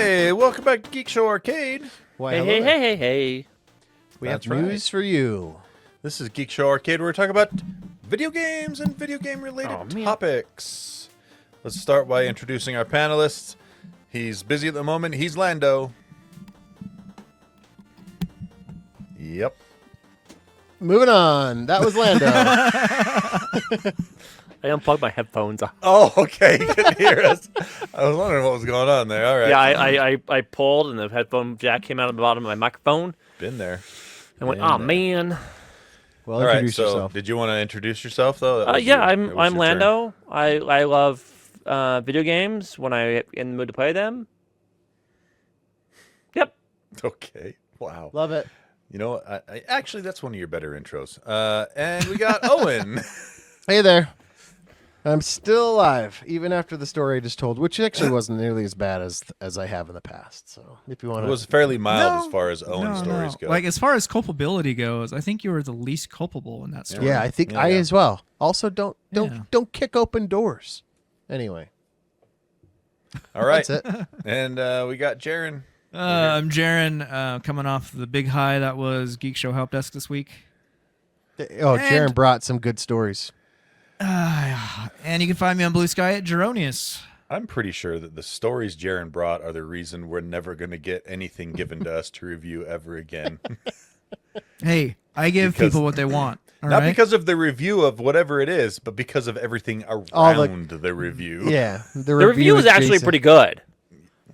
Hey, welcome back to Geek Show Arcade. Why, Hey. We have That's right. news for you. This is Geek Show Arcade, where we talk about video games and video game related topics. Let's start by introducing our panelists. He's busy at the moment. He's Lando. Yep. Moving on. That was Lando. I unplugged my headphones. Oh, okay. You couldn't hear us. I was wondering what was going on there. All right. Yeah, I pulled and the headphone jack came out of the bottom of my microphone. Been there. I went, oh man. Well, All right. introduce So, yourself. did you want to introduce yourself though? I'm Lando. I love video games when I'm in the mood to play them. Yep. Okay. Wow. Love it. You know, I actually that's one of your better intros. And we got Owen. Hey there. I'm still alive, even after the story I just told, which actually wasn't nearly as bad as I have in the past. So, if you want It to, was fairly mild as far as Owen stories go. Like, as far as culpability goes, I think you were the least culpable in that story. yeah, I think Yeah, I yeah. as well. Also, don't kick open doors. Anyway, All right. that's it. And we got Jarron. I'm Jarron, coming off the big high that was Geek Show Help Desk this week. Oh, Jarron brought some good stories. And you can find me on Blue Sky at Jaronius. I'm pretty sure that the stories Jarron brought are the reason we're never going to get anything given to us to review ever again. Hey, I give Because- people what they want. All Not right? because of the review of whatever it is, but because of everything around the review. Yeah, The review is actually Jason. pretty good.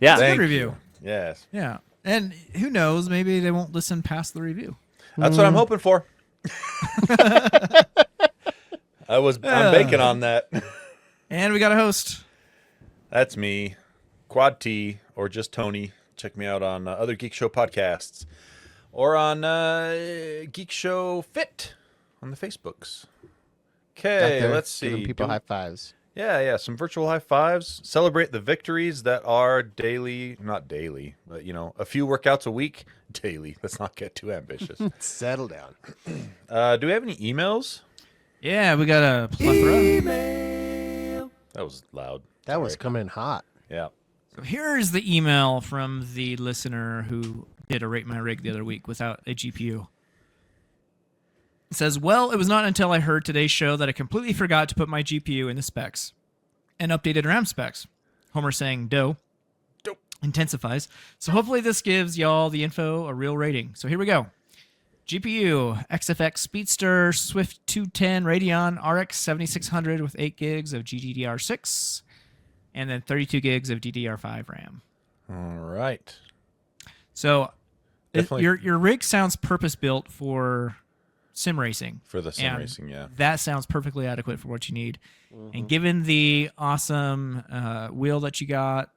Yeah. It's a Thank good review. you. Yes. Yeah. And who knows, maybe they won't listen past the review. That's what I'm hoping for. I'm banking on that. And we got a host. That's me, Quad T, or just Tony. Check me out on other Geek Show podcasts, or on Geek Show Fit on the Facebooks. Out Okay, there let's giving see. people high fives. Yeah, some virtual high fives. Celebrate the victories that are daily, not daily, but a few workouts a week. Daily. Let's not get too ambitious. Settle down. Do we have any emails? Yeah, we got a plethora. That was loud. That was Sorry. coming in hot. Yeah. So here's the email from the listener who did a Rate My Rig the other week without a GPU. It says, well, it was not until I heard today's show that I completely forgot to put my GPU in the specs and updated RAM specs. Homer saying dope intensifies. So hopefully this gives y'all the info a real rating. So here we go. GPU, XFX Speedster Swift 210 Radeon RX 7600 with 8 gigs of GDDR6 and then 32 gigs of DDR5 RAM. All right. So Definitely. your rig sounds purpose-built for sim racing. For the sim And racing, yeah. That sounds perfectly adequate for what you need. And given the awesome wheel that you got,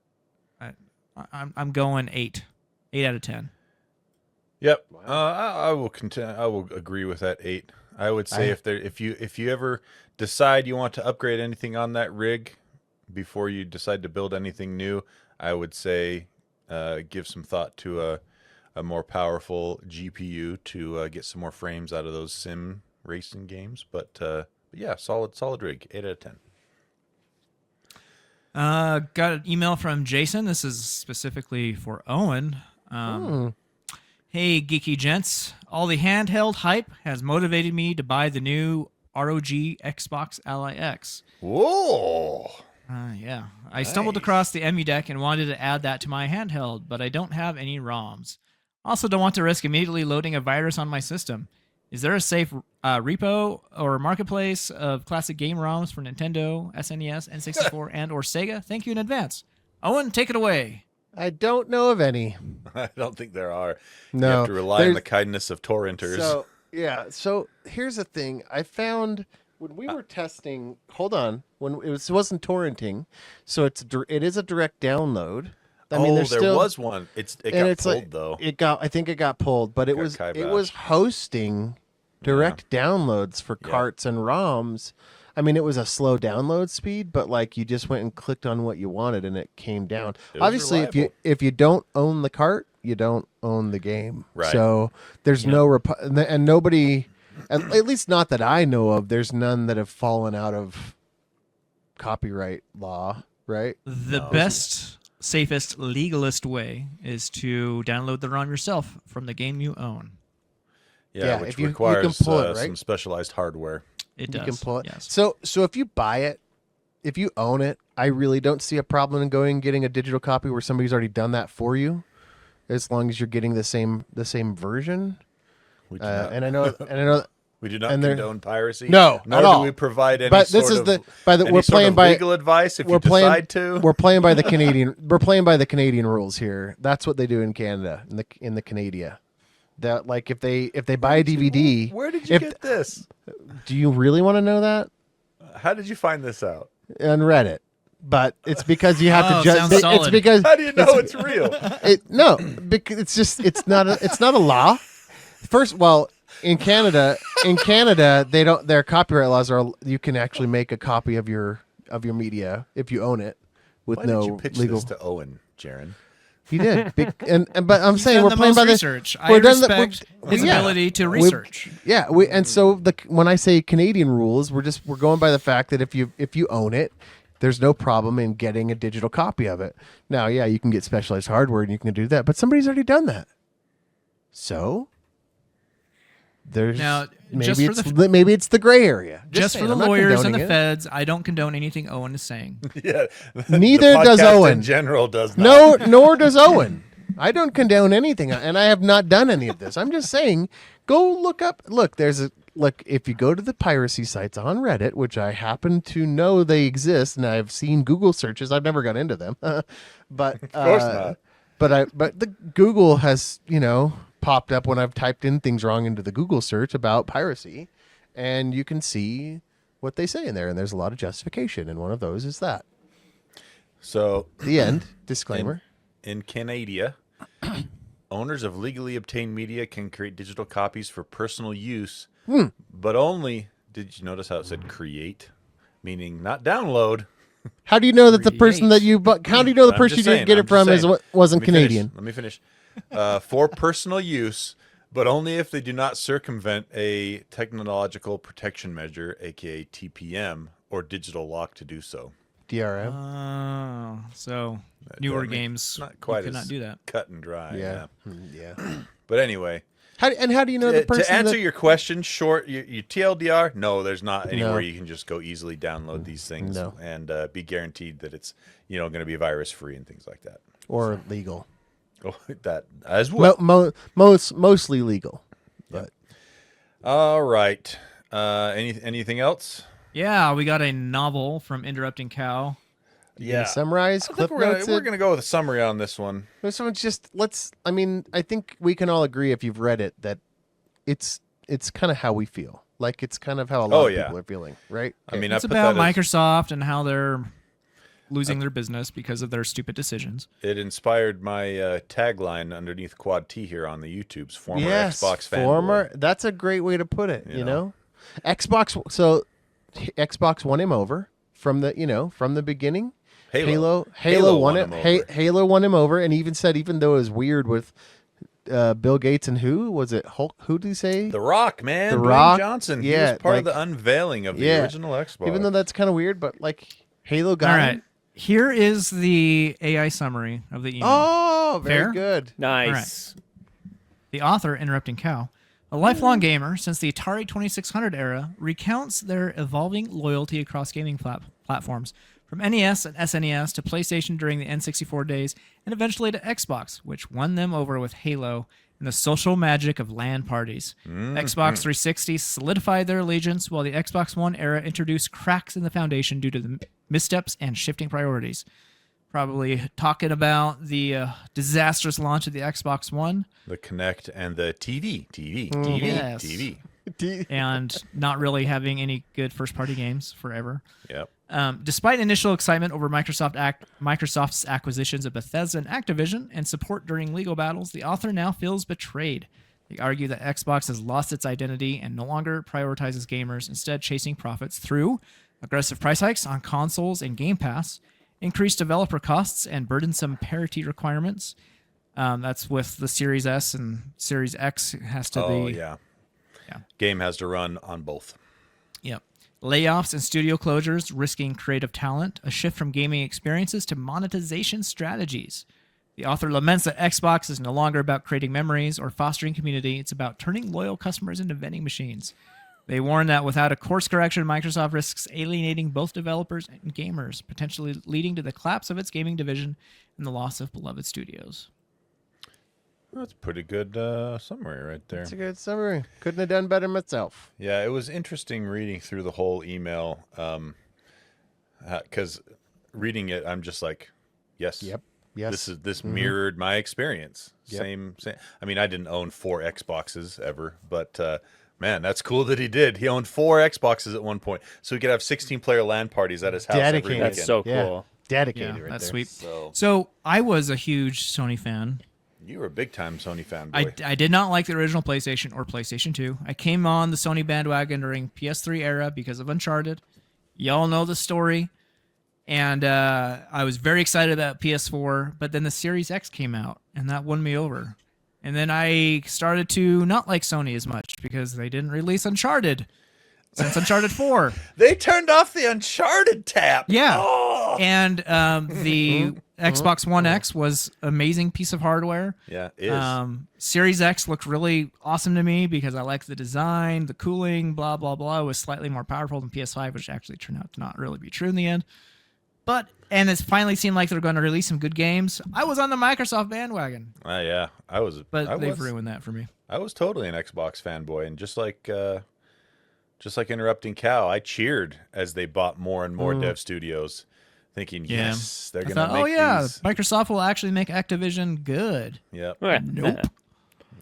I'm going 8 out of 10. Yep. I will I will agree with that 8. I would say if you ever decide you want to upgrade anything on that rig before you decide to build anything new, I would say give some thought to a more powerful GPU to get some more frames out of those sim racing games. But yeah, solid rig. 8 out of 10. Got an email from Jason. This is specifically for Owen. Hey, geeky gents. All the handheld hype has motivated me to buy the new ROG Xbox Ally X. Whoa! Yeah. I stumbled across the EMU deck and wanted to add that to my handheld, but I don't have any ROMs. Also don't want to risk immediately loading a virus on my system. Is there a safe repo or marketplace of classic game ROMs for Nintendo, SNES, N64, and or Sega? Thank you in advance. Owen, take it away. I don't know of any. I don't think there are. No, You have to rely on there's- the kindness of torrenters. So yeah, so here's the thing. I found when we were testing. Hold on, when it wasn't torrenting, so it is a direct download. I mean, there still, was one. It got pulled though. I think it got pulled, but it Got was kiboshed. hosting direct downloads for carts and ROMs. I mean, it was a slow download speed, but like you just went and clicked on what you wanted and it came down. It was Obviously, reliable. if you don't own the cart, you don't own the game. Right. So there's and nobody, at least not that I know of, there's none that have fallen out of copyright law, right? The best safest, legalist way is to download the ROM yourself from the game you own. Yeah, which if you requires can pull it, right? some specialized hardware. It You does. can pull it. Yes. So if you buy it, if you own it, I really don't see a problem in going and getting a digital copy where somebody's already done that for you, as long as you're getting the same version. We do not, we do not and they're- condone piracy. No, nor at do all. we provide any But sort this is of, we're any playing sort of by legal advice if we're you playing, decide to. We're playing by the Canadian. We're playing by the Canadian rules here. That's what they do in Canada, in the Canada. That like if they buy a DVD. Where did you get this? Do you really want to know that? How did you find this out? On Reddit. But it's because you have Oh, to judge. sounds It's solid. because How do you know it's real? because it's not a law. First, well, in Canada, they don't. Their copyright laws are you can actually make a copy of your media if you own it with Why no did you pitch legal. this to Owen, Jarron? He did, but I'm He's saying done we're the playing most by the research. I we're done the- respect his yeah. ability to research. and so when I say Canadian rules, we're going by the fact that if you own it, there's no problem in getting a digital copy of it. Now, yeah, you can get specialized hardware and you can do that, but somebody's already done that. So there's Now, just for maybe it's the gray area. Just saying, for the I'm not lawyers and the condoning it. feds, I don't condone anything Owen is saying. Yeah. Neither the does podcast Owen. in general does not. No, nor does Owen. I don't condone anything, and I have not done any of this. I'm just saying, go look up. Look, if you go to the piracy sites on Reddit, which I happen to know they exist, and I've seen Google searches. I've never got into them, but of course not. But the Google has popped up when I've typed in things wrong into the Google search about piracy, and you can see what they say in there, and there's a lot of justification, and one of those is that. So The end. Disclaimer. in Canada, owners of legally obtained media can create digital copies for personal use, but only. Did you notice how it said create, meaning not download? How do you know that the person that you bought? How do you know the I'm person you just didn't saying, get I'm it from just saying. wasn't Let me finish. Canadian? Let me finish. For personal use, but only if they do not circumvent a technological protection measure, aka TPM, or digital lock to do so. DRM. Oh, so newer I mean, games not quite you as cannot do that. cut and dry. Yeah. Yeah. Yeah. But anyway, How do you know the person? to answer that, your question, short, your TLDR, no, there's not anywhere No. you can just go easily download these things No. and be guaranteed that it's going to be virus free and things like that. or legal. Oh, that as well. Mostly legal. But All right. Anything else? Yeah, we got a novel from Interrupting Cow. Yeah. summarize. I Clip think notes. we're gonna go with a summary on this one. So it's just I mean, I think we can all agree if you've read it that it's kind of how we feel. Like it's kind of how a lot of people are feeling, right? I mean, It's I put about that as- Microsoft and how they're losing their business because of their stupid decisions. It inspired my tagline underneath Quad T here on the YouTube's former yes, Xbox fanboy. former. That's a great way to put it. You know, Xbox. So Xbox won him over from the beginning. Halo won him. Halo won him over, and he even said, even though it was weird with Bill Gates and who was it? Hulk? Who did he say? The Rock, man. The Dwayne Rock. Johnson. Yeah, he was part of like- the unveiling of the yeah. original Xbox. Even though that's kind of weird, but like Halo got All him. right. Here is the AI summary of the email. Oh, very Fair? good. Nice. The author, Interrupting Cow, a lifelong gamer since the Atari 2600 era, recounts their evolving loyalty across gaming platforms, from NES and SNES to PlayStation during the N64 days, and eventually to Xbox, which won them over with Halo and the social magic of LAN parties. Xbox 360 solidified their allegiance, while the Xbox One era introduced cracks in the foundation due to the missteps and shifting priorities. Probably talking about the disastrous launch of the Xbox One. the Kinect and the TV, Yes. TV. And not really having any good first-party games forever. Yep. Despite initial excitement over Microsoft's acquisitions of Bethesda and Activision and support during legal battles, the author now feels betrayed. They argue that Xbox has lost its identity and no longer prioritizes gamers, instead chasing profits through aggressive price hikes on consoles and Game Pass, increased developer costs, and burdensome parity requirements. That's with the Series S and Series X has to Oh, be... yeah. Yeah. Game has to run on both. Yep. Layoffs and studio closures risking creative talent, a shift from gaming experiences to monetization strategies. The author laments that Xbox is no longer about creating memories or fostering community. It's about turning loyal customers into vending machines. They warn that without a course correction, Microsoft risks alienating both developers and gamers, potentially leading to the collapse of its gaming division and the loss of beloved studios. That's a pretty good summary right there. That's a good summary. Couldn't have done better myself. Yeah, it was interesting reading through the whole email because reading it, I'm just like, yes. Yep. Yes. This mirrored my experience. Yep. Same. I mean, I didn't own 4 Xboxes ever, but man, that's cool that he did. He owned 4 Xboxes at one point, so he could have 16-player LAN parties at his house every weekend. That's so cool. Yeah. Dedicated Yeah, right that's there. sweet. So I was a huge Sony fan. You were a big-time Sony fanboy. I did not like the original PlayStation or PlayStation 2. I came on the Sony bandwagon during PS3 era because of Uncharted. Y'all know the story. And I was very excited about PS4, but then the Series X came out, and that won me over. And then I started to not like Sony as much because they didn't release Uncharted since Uncharted 4. They turned off the Uncharted tap. Yeah. Oh! And the Xbox One X was an amazing piece of hardware. Yeah, it is. Series X looked really awesome to me because I liked the design, the cooling, blah, blah, blah. It was slightly more powerful than PS5, which actually turned out to not really be true in the end. And it finally seemed like they're going to release some good games. I was on the Microsoft bandwagon. Yeah, I was. But they've ruined that for me. I was totally an Xbox fanboy, and just like Interrupting Cow, I cheered as they bought more and more dev studios, thinking, yes, they're going to make these. Microsoft will actually make Activision good. Yep. Nope.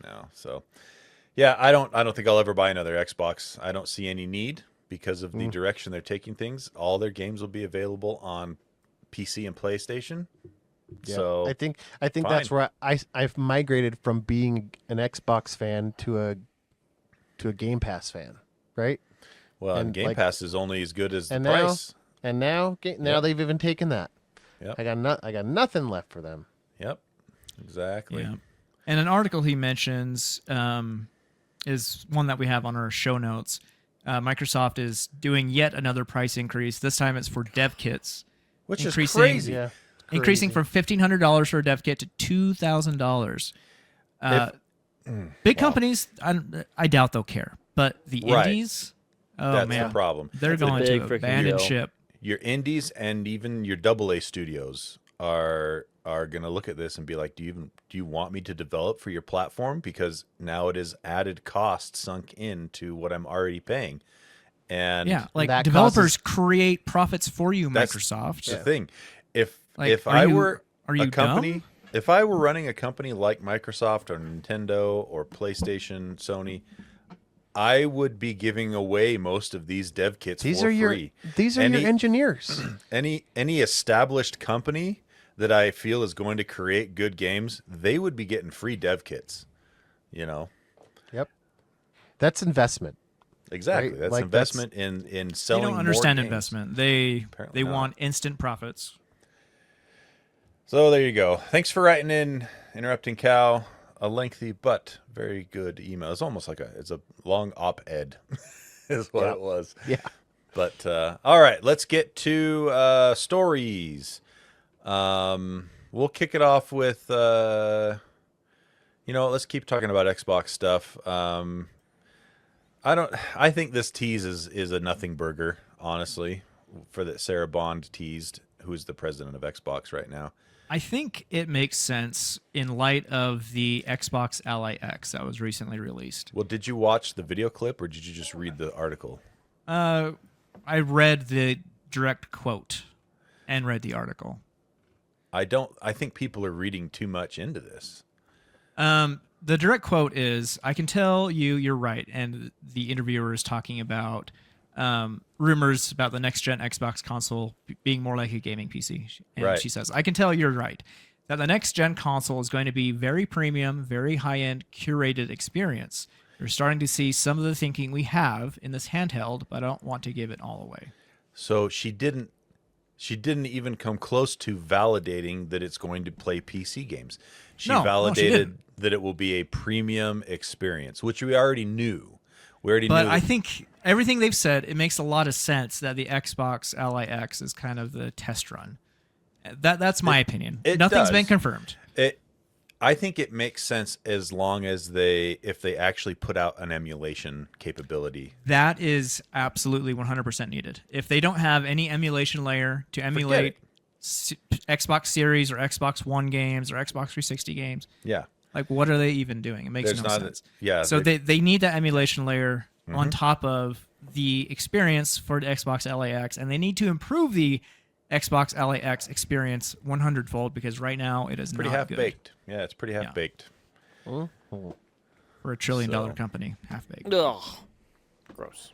No. So, yeah, I don't think I'll ever buy another Xbox. I don't see any need because of the direction they're taking things. All their games will be available on PC and PlayStation. Yeah. So I think that's where I've migrated from being an Xbox fan to a Game Pass fan, right? Well, and Game Pass is only as good as the now, price. And now they've even taken that. Yep. I got nothing left for them. Yep. Exactly. Yeah. And an article he mentions is one that we have on our show notes. Microsoft is doing yet another price increase. This time it's for dev kits. Which is crazy. Yeah, increasing from $1,500 for a dev kit to $2,000. Big companies, I doubt they'll care. But the indies, that's the problem. They're going to abandon ship. Your indies and even your AA studios are going to look at this and be like, do you want me to develop for your platform? Because now it is added cost sunk into what I'm already paying. And developers create profits for you, Microsoft. That's the thing. If I were running a company like Microsoft or Nintendo or PlayStation, Sony, I would be giving away most of these dev kits for free. These are your engineers. Any established company that I feel is going to create good games, they would be getting free dev kits. Yep. That's investment. Exactly. Right? That's investment in selling more They don't understand games. investment. They Apparently not. want instant profits. So there you go. Thanks for writing in, Interrupting Cow. A lengthy but very good email. It's almost like it's a long op-ed is what it was. Yeah. But all right, let's get to stories. We'll kick it off with let's keep talking about Xbox stuff. I think this tease is a nothing burger, honestly, for that Sarah Bond teased, who's the president of Xbox right now. I think it makes sense in light of the Xbox Ally X that was recently released. Well, did you watch the video clip or did you just read the article? I read the direct quote and read the article. I think people are reading too much into this. The direct quote is, "I can tell you're right." And the interviewer is talking about rumors about the next-gen Xbox console being more like a gaming PC. And she says, "I can tell you're right, that the next-gen console is going to be very premium, very high-end, curated experience. You're starting to see some of the thinking we have in this handheld, but I don't want to give it all away." So she didn't even come close to validating that it's going to play PC games. She validated that it will be a premium experience, which we already knew. We already But knew. I think everything they've said, it makes a lot of sense that the Xbox Ally X is kind of the test run. That's my opinion. Nothing's been confirmed. I think it makes sense as long as if they actually put out an emulation capability. That is absolutely 100% needed. If they don't have any emulation layer to emulate Xbox Series or Xbox One games or Xbox 360 games, yeah, like what are they even doing? It makes no sense. So they need that emulation layer on top of the experience for the Xbox LAX, and they need to improve the Xbox LAX experience 100-fold because right now it is pretty not half-baked. Yeah, it's pretty half-baked. For a $1 trillion company, half-baked. Ugh. Gross.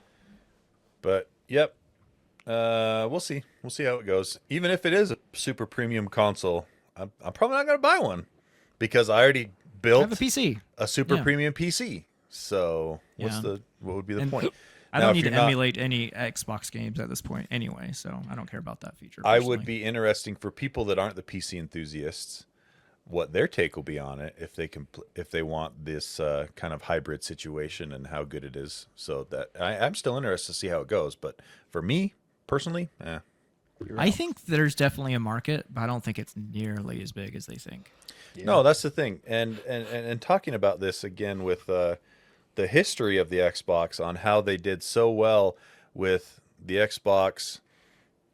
But, yep. We'll see. We'll see how it goes. Even if it is a super premium console, I'm probably not going to buy one because I already built I have a PC. A super premium PC. So what would be the point? I don't need to emulate any Xbox games at this point anyway, so I don't care about that feature. I would be interesting for people that aren't the PC enthusiasts, what their take will be on it if they want this kind of hybrid situation and how good it is. So that I'm still interested to see how it goes. But for me personally, I think there's definitely a market, but I don't think it's nearly as big as they think. Yeah. No, that's the thing. And talking about this again with the history of the Xbox on how they did so well with the Xbox,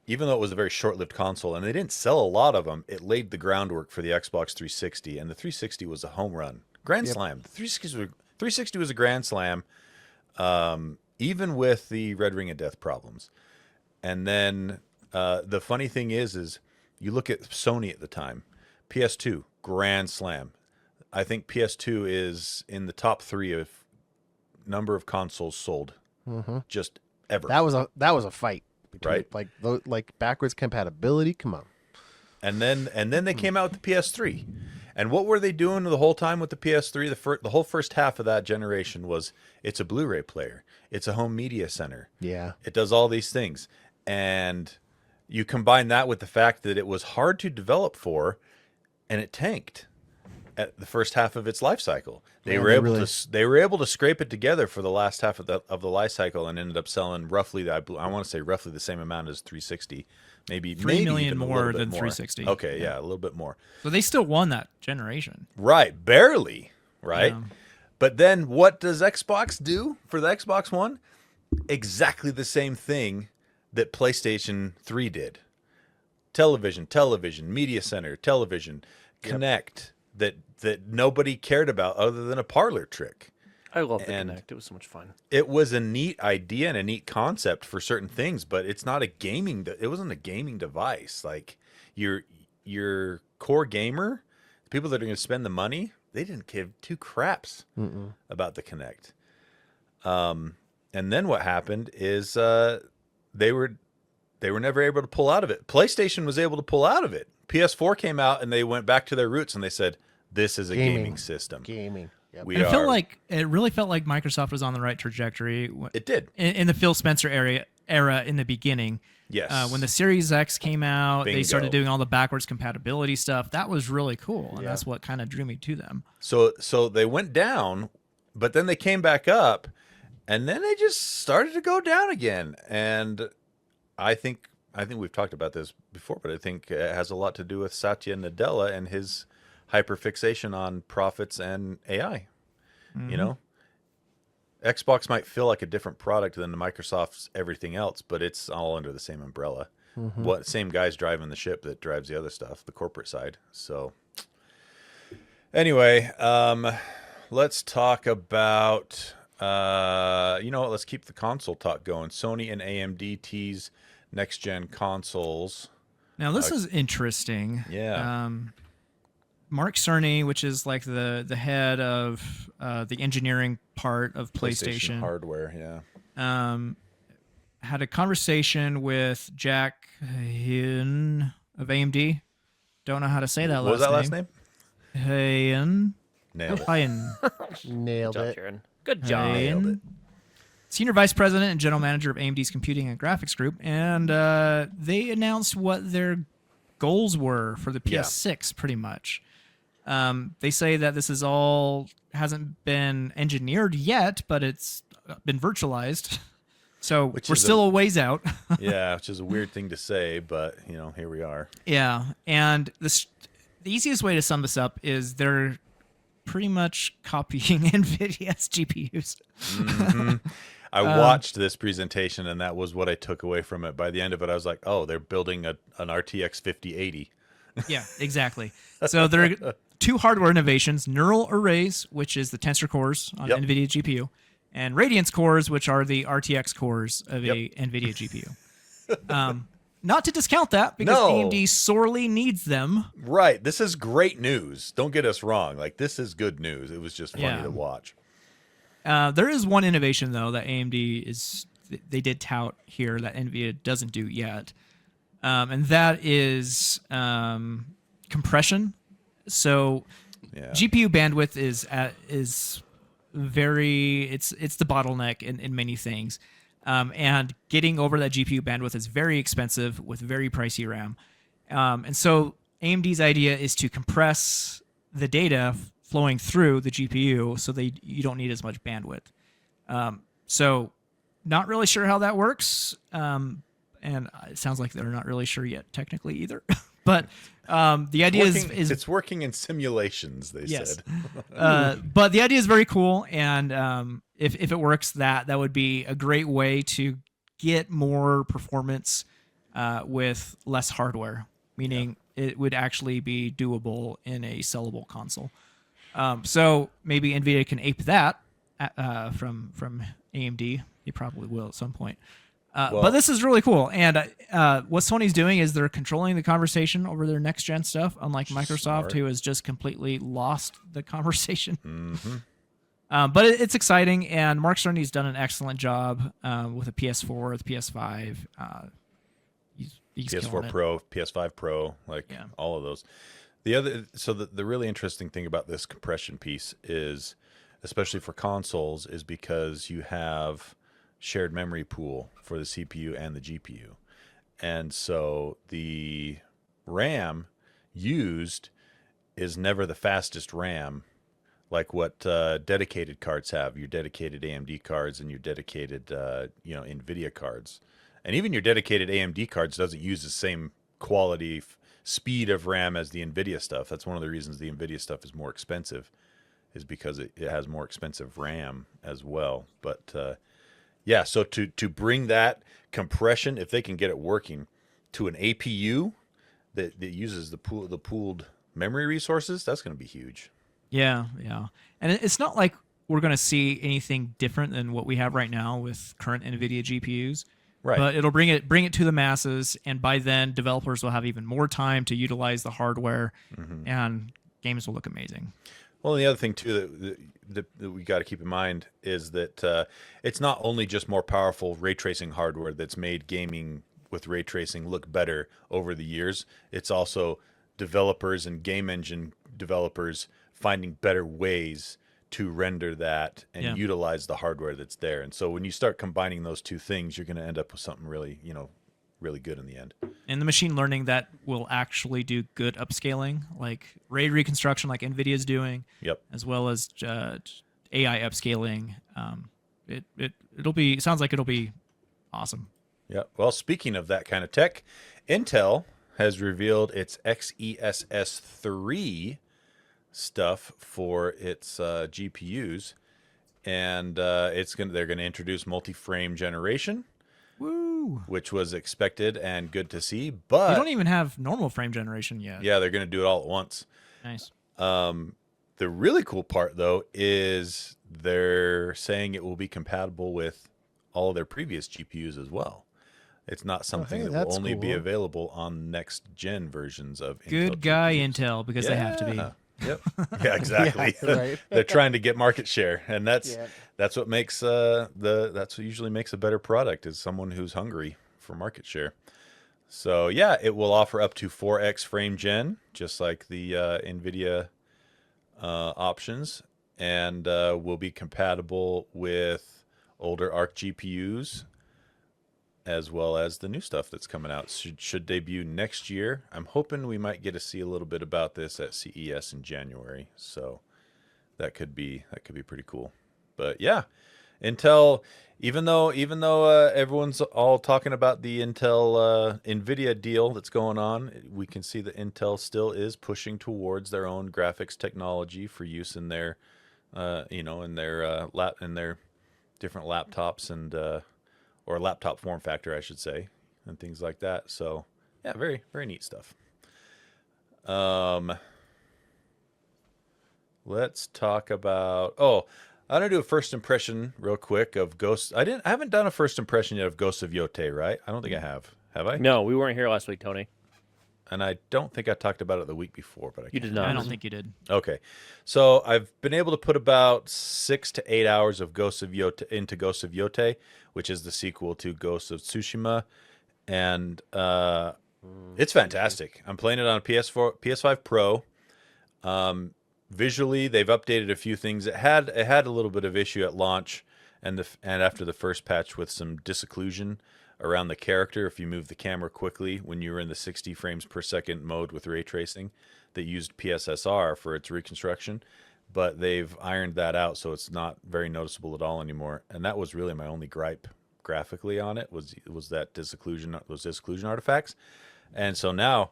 even though it was a very short-lived console and they didn't sell a lot of them, it laid the groundwork for the Xbox 360, and the 360 was a home run. Grand slam. The 360 was a grand slam, even with the Red Ring of Death problems. And then the funny thing is you look at Sony at the time, PS2, grand slam. I think PS2 is in the top 3 of number of consoles sold, just ever. That was a fight, right? Like backwards compatibility. Come on. And then they came out with the PS3, and what were they doing the whole time with the PS3? The whole first half of that generation was it's a Blu-ray player, it's a home media center. Yeah, it does all these things, and you combine that with the fact that it was hard to develop for, and it tanked at the first half of its life cycle. They were able to scrape it together for the last half of the life cycle and ended up selling roughly, I want to say roughly the same amount as 360, maybe 3 million even more than 360. Okay, yeah, a little bit more. So they still won that generation, right? Barely, right? Yeah. But then what does Xbox do for the Xbox One? Exactly the same thing that PlayStation 3 did. Television, media center, television, Connect. That nobody cared about other than a parlor trick. I love the Connect. It was so much fun. It was a neat idea and a neat concept for certain things, but it's not a gaming. It wasn't a gaming device. Like your core gamer, the people that are going to spend the money, they didn't give two craps about the Connect. And then what happened is they were never able to pull out of it. PlayStation was able to pull out of it. PS4 came out and they went back to their roots and they said, "This is a gaming system." Gaming. Yep. It really felt like Microsoft was on the right trajectory. It did in the Phil Spencer era in the beginning. Yes. When the Series X came out, Bingo. they started doing all the backwards compatibility stuff. That was really cool, and that's what kind of drew me to them. So they went down, but then they came back up, and then they just started to go down again. And I think we've talked about this before, but I think it has a lot to do with Satya Nadella and his hyperfixation on profits and AI. You know, Xbox might feel like a different product than Microsoft's everything else, but it's all under the same umbrella. What same guy's driving the ship that drives the other stuff, the corporate side. So anyway, let's talk about let's keep the console talk going. Sony and AMD tease next gen consoles. Now this is interesting. Yeah. Mark Cerny, which is like the head of the engineering part of PlayStation hardware, had a conversation with Jack Hinn of AMD. Don't know how to say that what last name. What was that last name? Hinn. Nailed it. Nailed Good job, it. Jarron. Good job. Nailed it. Senior Vice President and General Manager of AMD's Computing and Graphics Group, and they announced what their goals were for the PS6, pretty much. They say that this is all hasn't been engineered yet, but it's been virtualized. So Which we're still a ways out. Yeah, which is a weird thing to say, but here we are. Yeah, and the easiest way to sum this up is they're pretty much copying NVIDIA's GPUs. Mm-hmm. I watched this presentation, and that was what I took away from it. By the end of it, I was like, oh, they're building an RTX 5080. Yeah, exactly. So there are two hardware innovations, neural arrays, which is the tensor cores on NVIDIA GPU, and radiance cores, which are the RTX cores of a NVIDIA GPU. Not to discount that, because AMD sorely needs them. Right. This is great news. Don't get us wrong. Like, this is good news. It was just funny to watch. There is one innovation, though, that AMD they did tout here that NVIDIA doesn't do yet. And that is compression. So GPU bandwidth is it's the bottleneck in many things. And getting over that GPU bandwidth is very expensive with very pricey RAM. And so AMD's idea is to compress the data flowing through the GPU so you don't need as much bandwidth. So not really sure how that works. And it sounds like they're not really sure yet technically either. But the idea is it's working in simulations, they said. But the idea is very cool, and if it works, that would be a great way to get more performance with less hardware, meaning it would actually be doable in a sellable console. So maybe NVIDIA can ape that from AMD. They probably will at some point. But this is really cool. And what Sony's doing is they're controlling the conversation over their next-gen stuff, unlike Microsoft, who has just completely lost the conversation. Mm-hmm. But it's exciting, and Mark Cerny's done an excellent job with the PS4, the PS5. He's PS4 Pro, PS5 Pro, all of those. The really interesting thing about this compression piece is, especially for consoles, is because you have shared memory pool for the CPU and the GPU. And so the RAM used is never the fastest RAM, like what dedicated cards have, your dedicated AMD cards and your dedicated NVIDIA cards. And even your dedicated AMD cards doesn't use the same quality speed of RAM as the NVIDIA stuff. That's one of the reasons the NVIDIA stuff is more expensive, is because it has more expensive RAM as well. But so to bring that compression, if they can get it working, to an APU that uses the pooled memory resources, that's going to be huge. Yeah. And it's not like we're going to see anything different than what we have right now with current NVIDIA GPUs. Right. But it'll bring it to the masses, and by then developers will have even more time to utilize the hardware, and games will look amazing. Well, and the other thing too that we got to keep in mind is that it's not only just more powerful ray tracing hardware that's made gaming with ray tracing look better over the years. It's also developers and game engine developers finding better ways to render that and utilize the hardware that's there. And so when you start combining those two things, you're going to end up with something really, really good in the end. And the machine learning that will actually do good upscaling, like ray reconstruction, like NVIDIA is doing, as well as AI upscaling. It sounds like it'll be awesome. Yeah. Well, speaking of that kind of tech, Intel has revealed its XeSS 3 stuff for its GPUs, and they're going to introduce multi-frame generation. Woo! Which was expected and good to see, but you don't even have normal frame generation yet. Yeah, they're going to do it all at once. Nice. The really cool part, though, is they're saying it will be compatible with all of their previous GPUs as well. It's not something that will only be available on next-gen versions of Intel. Good guy, GPUs. Intel, because they have to be. Yep. Yeah, exactly. Right. They're trying to get market share, and that's what makes that's what usually makes a better product, is someone who's hungry for market share. So it will offer up to 4x frame gen, just like the NVIDIA options, and will be compatible with older Arc GPUs, as well as the new stuff that's coming out. Should debut next year. I'm hoping we might get to see a little bit about this at CES in January. So that could be pretty cool. But Intel, even though everyone's all talking about the Intel Nvidia deal that's going on, we can see that Intel still is pushing towards their own graphics technology for use in their, in their different laptops and or laptop form factor, I should say, and things like that. So yeah, very very neat stuff. Let's talk about. Oh, I'm gonna do a first impression real quick of Ghost. I haven't done a first impression yet of Ghost of Yotei, right? I don't think I have. Have I? No, we weren't here last week, Tony. And I don't think I talked about it the week before, but You did not. I don't think you did. Okay, so I've been able to put about 6 to 8 hours of Ghost of Yotei into Ghost of Yotei, which is the sequel to Ghost of Tsushima, and it's fantastic. I'm playing it on PS4, PS5 Pro. Visually, they've updated a few things. It had a little bit of issue at launch, and after the first patch with some disocclusion around the character if you move the camera quickly when you were in the 60 frames per second mode with ray tracing that used PSSR for its reconstruction. But they've ironed that out, so it's not very noticeable at all anymore. And that was really my only gripe graphically on it was that those disocclusion artifacts. And so now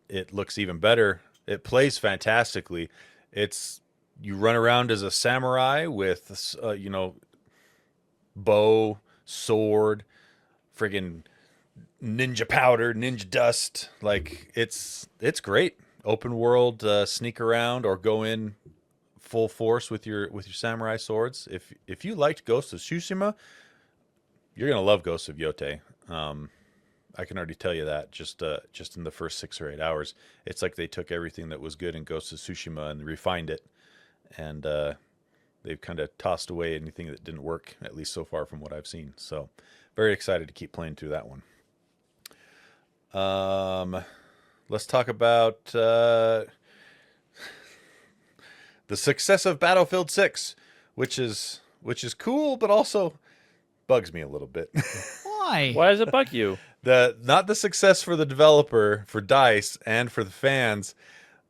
it looks even better. It plays fantastically. You run around as a samurai with bow, sword, friggin' ninja powder, ninja dust. Like it's great. Open world, sneak around or go in full force with your samurai swords. If you liked Ghost of Tsushima, you're gonna love Ghost of Yotei. I can already tell you that just in the first 6 or 8 hours. It's like they took everything that was good in Ghost of Tsushima and refined it, and they've kind of tossed away anything that didn't work, at least so far from what I've seen. So very excited to keep playing through that one. Let's talk about the success of Battlefield 6, which is cool, but also bugs me a little bit. Why? Why does it bug you? Not the success for the developer, for DICE, and for the fans,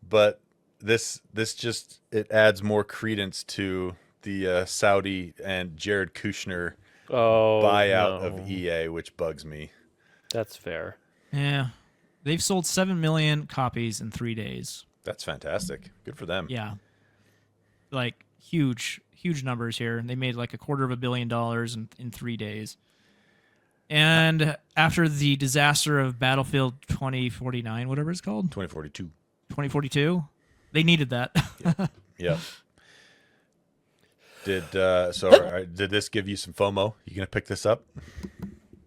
but this just it adds more credence to the Saudi and Jared Kushner buyout of EA, which bugs me. That's fair. Yeah. They've sold 7 million copies in 3 days. That's fantastic. Good for them. Yeah. Like huge numbers here. They made like $250 million in 3 days. And after the disaster of Battlefield 2049, whatever it's called, 2042, they needed that. Yeah. Did this give you some FOMO? You gonna pick this up?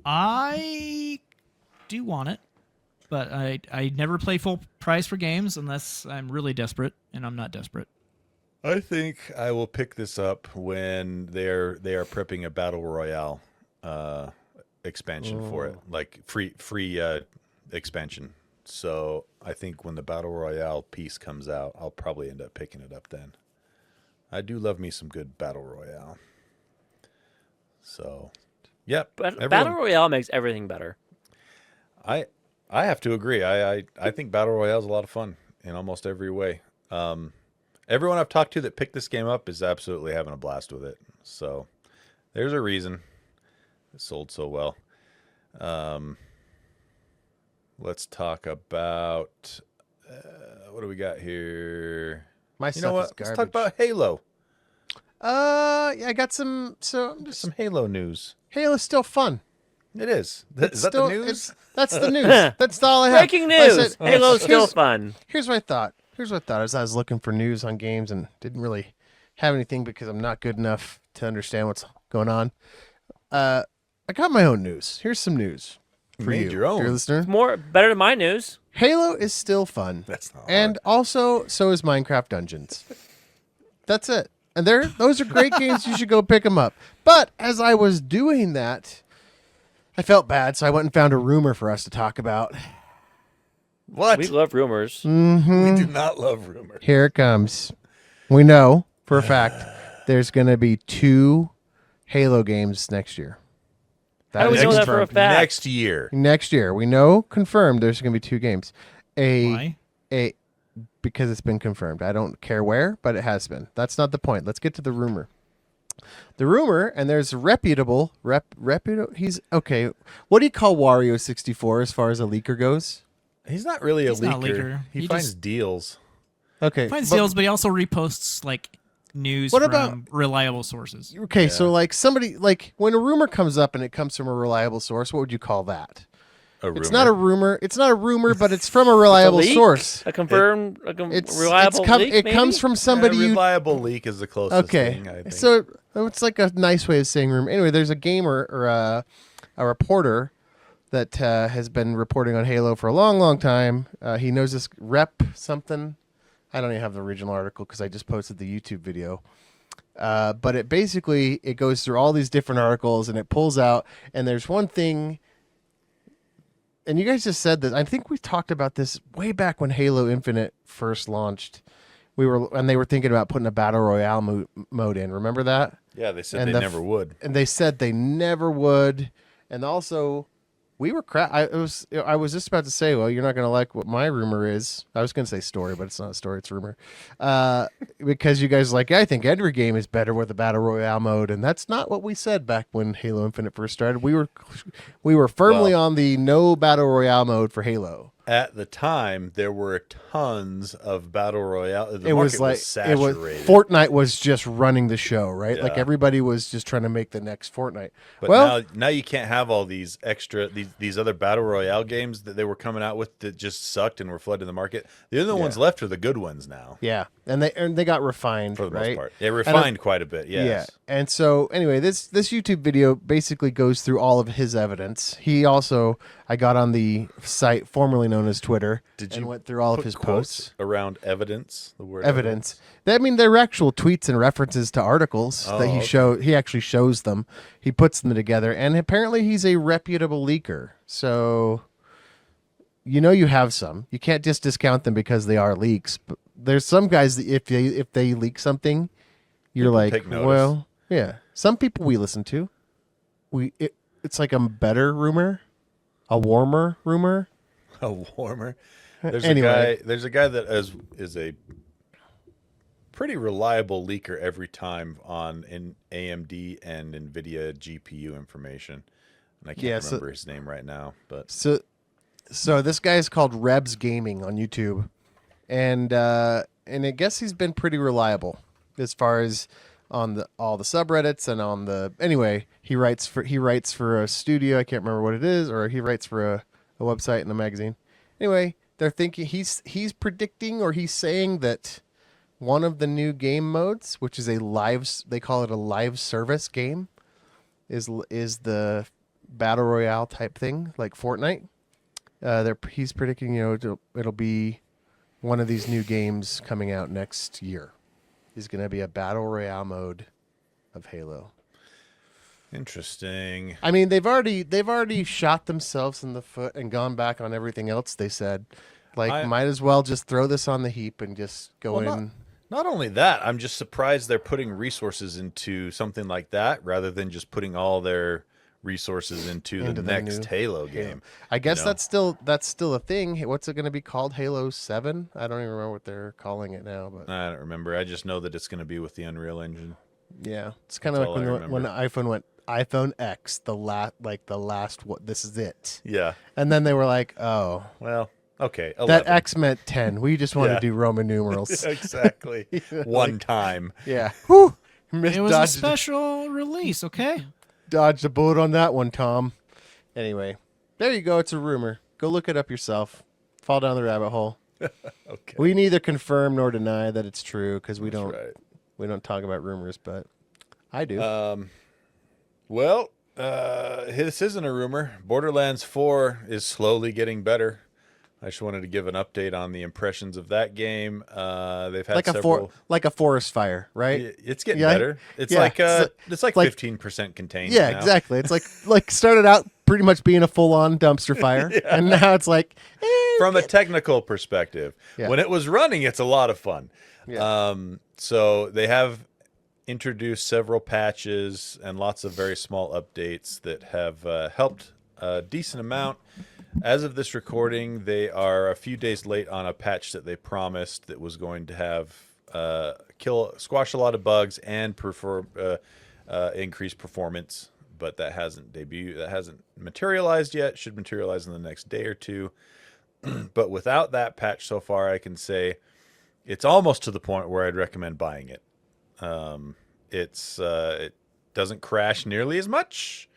I do want it, but I never play full price for games unless I'm really desperate, and I'm not desperate. I think I will pick this up when they are prepping a battle royale expansion for it, like free expansion. So I think when the battle royale piece comes out, I'll probably end up picking it up then. I do love me some good battle royale. So, yep. But battle royale makes everything better. I have to agree. I think battle royale is a lot of fun in almost every way. Everyone I've talked to that picked this game up is absolutely having a blast with it. So there's a reason it sold so well. Let's talk about what do we got here? My stuff is garbage. Let's talk about Halo. Yeah, I got some. So Just some Halo news. Halo's still fun. It is. Is that the news? That's the news. That's all I have. Breaking news. I said, Halo's still fun. Here's what I thought. As I was looking for news on games and didn't really have anything because I'm not good enough to understand what's going on. I got my own news. Here's some news for you, your own. dear listener. Better than my news. Halo is still fun. That's not And also, so is Minecraft Dungeons. That's it. And those are great games. You should go pick them up. But as I was doing that, I felt bad, so I went and found a rumor for us to talk about. What? We love rumors. Mm-hmm. We do not love rumors. Here it comes. We know for a fact there's going to be 2 Halo games next year. How do we know that for a fact? Next year. Next year. We know confirmed there's going to be 2 games. Why? Because it's been confirmed. I don't care where, but it has been. That's not the point. Let's get to the rumor. The rumor, and there's reputable. He's okay. What do you call Wario 64 as far as a leaker goes? He's not really He's a leaker. not a leaker. He finds deals. Okay, He finds deals, but he also reposts like news What from about- reliable sources. Okay, so like somebody like when a rumor comes up and it comes from a reliable source, what would you call that? A rumor. It's not a rumor. It's not a rumor, but it's from a reliable leak? source. A confirmed, reliable leak, It maybe? comes from somebody a you. reliable leak is the closest Okay, thing, I think. so it's like a nice way of saying rumor. Anyway, there's a gamer or a reporter that has been reporting on Halo for a long, long time. He knows this rep something. I don't even have the original article because I just posted the YouTube video. But it basically it goes through all these different articles and it pulls out. And there's one thing. And you guys just said that. I think we talked about this way back when Halo Infinite first launched. They were thinking about putting a battle royale mode in. Remember that? Yeah, they said they never would. And they said they never would. And also, we were I was just about to say, well, you're not going to like what my rumor is. I was going to say story, but it's not a story; it's rumor. Because you guys I think every game is better with a battle royale mode, and that's not what we said back when Halo Infinite first started. We were firmly on the no battle royale mode for Halo. At the time, there were tons of battle royale. The It market was like saturated. Fortnite was just running the show, right? Like Yeah. everybody was just trying to make the next Fortnite. But now you can't have all these extra these other battle royale games that they were coming out with that just sucked and were flooding the market. The only ones left are the good ones now. Yeah, and they got refined For the right? most part, they refined quite a bit. Yes. Yeah, and so anyway, this YouTube video basically goes through all of his evidence. I got on the site formerly known as Twitter and went through all of his posts around evidence. The word evidence. I mean, they're actual tweets and references to articles that he actually shows them. He puts them together, and apparently he's a reputable leaker. So, you have some. You can't just discount them because they are leaks. But there's some guys that if they leak something, you're People like, take notice. well, yeah. Some people we listen to. It's like a better rumor, a warmer rumor. A warmer. There's Anyway. a guy that is a pretty reliable leaker every time on AMD and NVIDIA GPU information. And I can't remember his name right now, but So this guy is called Rebs Gaming on YouTube, and I guess he's been pretty reliable as far as on all the subreddits and on the he writes for a studio, I can't remember what it is, or he writes for a website and a magazine. Anyway, they're thinking he's predicting or he's saying that one of the new game modes, which is they call it a live service game, is the battle royale type thing like Fortnite. He's predicting it'll be one of these new games coming out next year. Is going to be a battle royale mode of Halo. interesting. I mean, they've already shot themselves in the foot and gone back on everything else they said. Might as well just throw this on the heap and just go in. Not only that, I'm just surprised they're putting resources into something like that rather than just putting all their resources into the next new Halo game. I guess that's still a thing. What's it going to be called? Halo 7? I don't even remember what they're calling it now, but I don't remember. I just know that it's going to be with the Unreal Engine. yeah, it's kind of That's like all I when the iPhone went iPhone X, the last what this is it. Yeah. And then they were like, "Oh, Well, okay. 11. that X meant 10. We just want to do Roman numerals." Exactly. One time. Yeah. Whew. It was a special release, okay? Dodged a bullet on that one, Tom. Anyway, there you go. It's a rumor. Go look it up yourself. Fall down the rabbit hole. Okay. We neither confirm nor deny that it's true because we don't Right. we don't talk about rumors, but I do. Well, this isn't a rumor. Borderlands 4 is slowly getting better. I just wanted to give an update on the impressions of that game. They've had several. Like a forest fire, right? It's getting Yeah. better. It's Yeah. it's like like- 15% contained. Yeah, now. exactly. It's like started out pretty much being a full-on dumpster fire, and now it's like From a technical perspective, Yeah. when it was running, it's a lot of fun. Yeah. So they have introduced several patches and lots of very small updates that have helped a decent amount. As of this recording, they are a few days late on a patch that they promised that was going to have squash a lot of bugs and increased performance, but that hasn't materialized yet. Should materialize in the next day or two. But without that patch so far, I can say it's almost to the point where I'd recommend buying it. It doesn't crash nearly as much,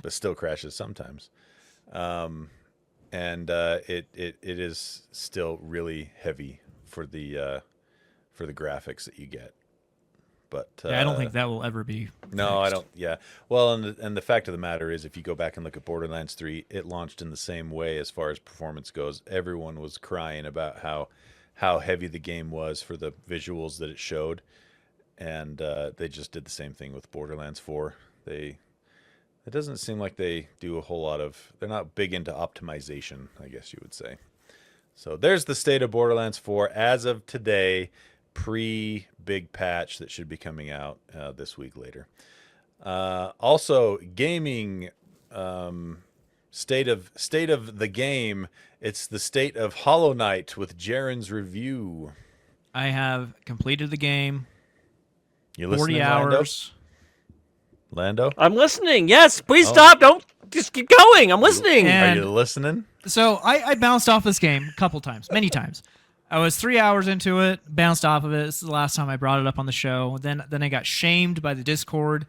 but still crashes sometimes. It is still really heavy for the graphics that you get. But I don't think that will ever be. No, fixed. I don't. Yeah. Well, and the fact of the matter is, if you go back and look at Borderlands 3, it launched in the same way as far as performance goes. Everyone was crying about how heavy the game was for the visuals that it showed, and they just did the same thing with Borderlands 4. It doesn't seem like they do a whole lot of. They're not big into optimization, I guess you would say. So there's the state of Borderlands 4 as of today. Pre-big patch that should be coming out this week later. Also, gaming state of the game. It's the state of Hollow Knight with Jarron's review. I have completed the game. You 40 listening, hours. Lando? I'm listening. Yes, please stop. Don't just keep going. I'm listening. Are you listening? So I bounced off this game a couple times, many times. I was 3 hours into it, bounced off of it. This is the last time I brought it up on the show. Then I got shamed by the Discord.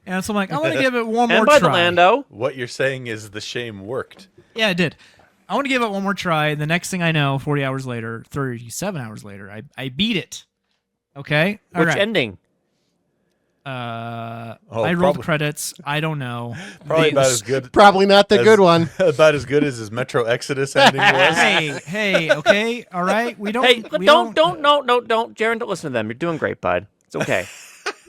And so I'm like, I want to give it one more and by try. the Lando. What you're saying is the shame worked. Yeah, it did. I want to give it one more try. The next thing I know, 40 hours later, 37 hours later, I beat it. Okay? All Which right. ending? I rolled credits. I don't know. Probably about as good. Probably not the good one. About as good as his Metro Exodus ending was. Hey, okay, all right. We don't. Hey, we don't. Jarron, don't listen to them. You're doing great, bud. It's okay.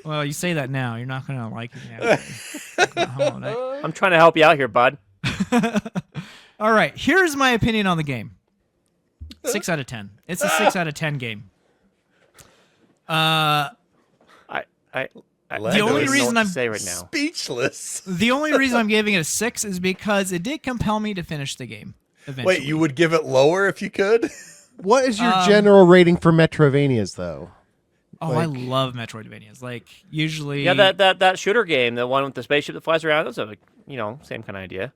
Well, you say that now. You're not gonna like it now. I'm trying to help you out here, bud. All right. Here's my opinion on the game. 6 out of 10. It's a 6 out of 10 game. The only reason I'm say right now. Speechless. The only reason I'm giving it a 6 is because it did compel me to finish the game. Eventually. Wait, you would give it lower if you could? What is your general rating for Metrovanias, though? Oh, I love Metroidvanias. Like usually, Yeah, that shooter game, the one with the spaceship that flies around. That's a same kind of idea.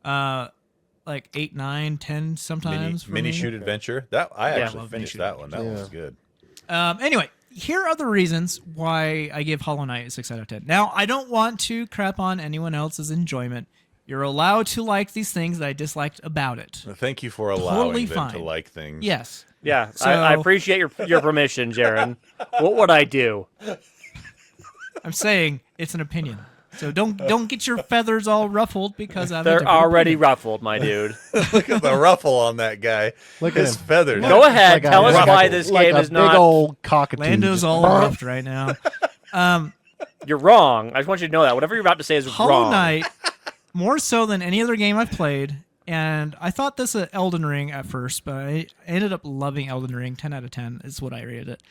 like 8, 9, 10 sometimes. Mini shoot adventure. That I actually love finished mini that one. That one was good. Anyway, here are the reasons why I give Hollow Knight a 6 out of 10. Now, I don't want to crap on anyone else's enjoyment. You're allowed to like these things that I disliked about it. Well, thank you for allowing Totally them fine. to like things. Yes. Yeah, So- I appreciate your permission, Jarron. What would I do? I'm saying it's an opinion. So don't get your feathers all ruffled because I'm They're already ruffled, my dude. Look at the ruffle on that guy. Look at His him. feathers. Go ahead, Like tell a- us like why a- this like game a is big not. old cockatoo. Lando's Just- all roughed right now. You're wrong. I just want you to know that whatever you're about to say is Hollow wrong. Knight, more so than any other game I've played, and I thought this Elden Ring at first, but I ended up loving Elden Ring. 10 out of 10 is what I rated it.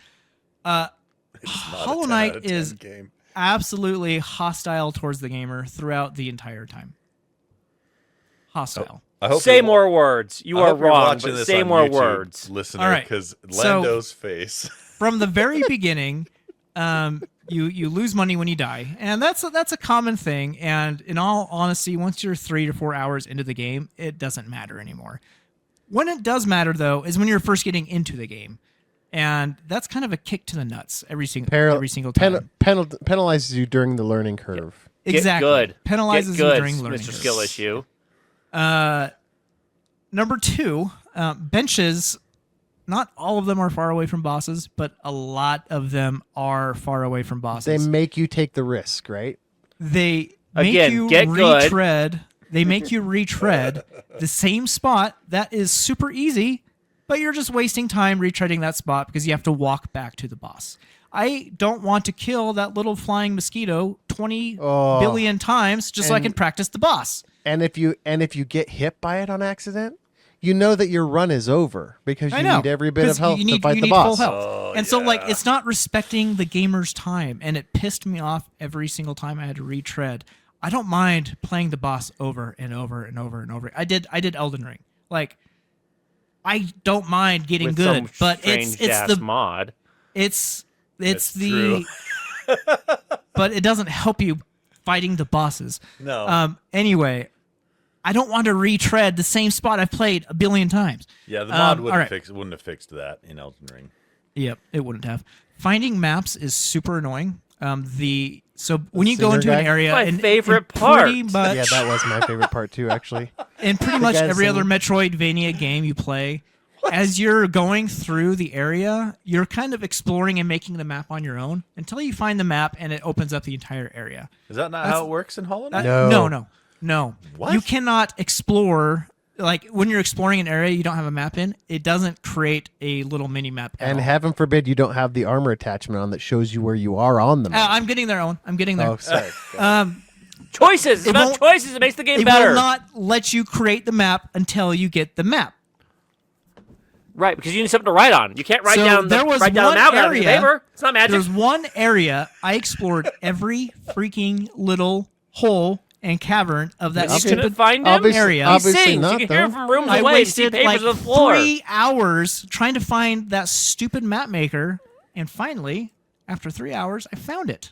Hollow Knight is game. absolutely hostile towards the gamer throughout the entire time. Hostile. I hope Say you're- more words. You I are hope you're wrong, watching but this say on more YouTube, words. listener, All right. because So- Lando's face. From the very beginning, you lose money when you die, and that's a common thing. And in all honesty, once you're 3 to 4 hours into the game, it doesn't matter anymore. When it does matter, though, is when you're first getting into the game, and that's kind of a kick to the nuts every single time. Penalizes you during the learning curve. Exactly, Get good. penalizes Get good, you during learning. Mr. curve. Skill Issue. Number 2, benches. Not all of them are far away from bosses, but a lot of them are far away from They bosses. make you take the risk, right? They make Again, you get good. retread. They make you retread the same spot that is super easy, but you're just wasting time retreading that spot because you have to walk back to the boss. I don't want to kill that little flying mosquito 20 billion times just so I can practice the boss. And if you get hit by it on accident, you know that your run is over because I you know. need every bit of 'Cause health you need, to fight you the need boss. full health. And so, like, it's not respecting the gamer's time, and it pissed me off every single time I had to retread. I don't mind playing the boss over and over and over and over. I did Elden Ring. Like, I don't mind getting With good, some but strange it's ass the mod. it's That's the true. but it doesn't help you fighting the bosses. No. Anyway, I don't want to retread the same spot I've played a billion times. Yeah, the mod wouldn't have fixed that in Elden Ring. Yep, it wouldn't have. Finding maps is super annoying. So when you go into an area, my favorite part. Pretty much, Yeah, that was my favorite part too, actually. in pretty much every other Metroidvania game you play, as you're going through the area, you're kind of exploring and making the map on your own until you find the map and it opens up the entire area. Is that not how it works in Hollow Knight? No. What? You cannot explore. Like, when you're exploring an area you don't have a map in, it doesn't create a little mini map at And all. heaven forbid you don't have the armor attachment on that shows you where you are on the map. I'm getting there, Owen. I'm getting there. Oh, sorry. Choices. It's about won't- choices. It makes the game It better. will not let you create the map until you get the map. Right, because you need something to write on. You can't write So down there was write down one a map on area- paper. It's not magic. There's one area I explored every freaking little hole and cavern of that You stupid couldn't find him? Obviously- area. He obviously sings. not, You can hear him though. from rooms I away. You see wasted papers like on the floor. 3 hours trying to find that stupid map maker, and finally, after 3 hours, I found it.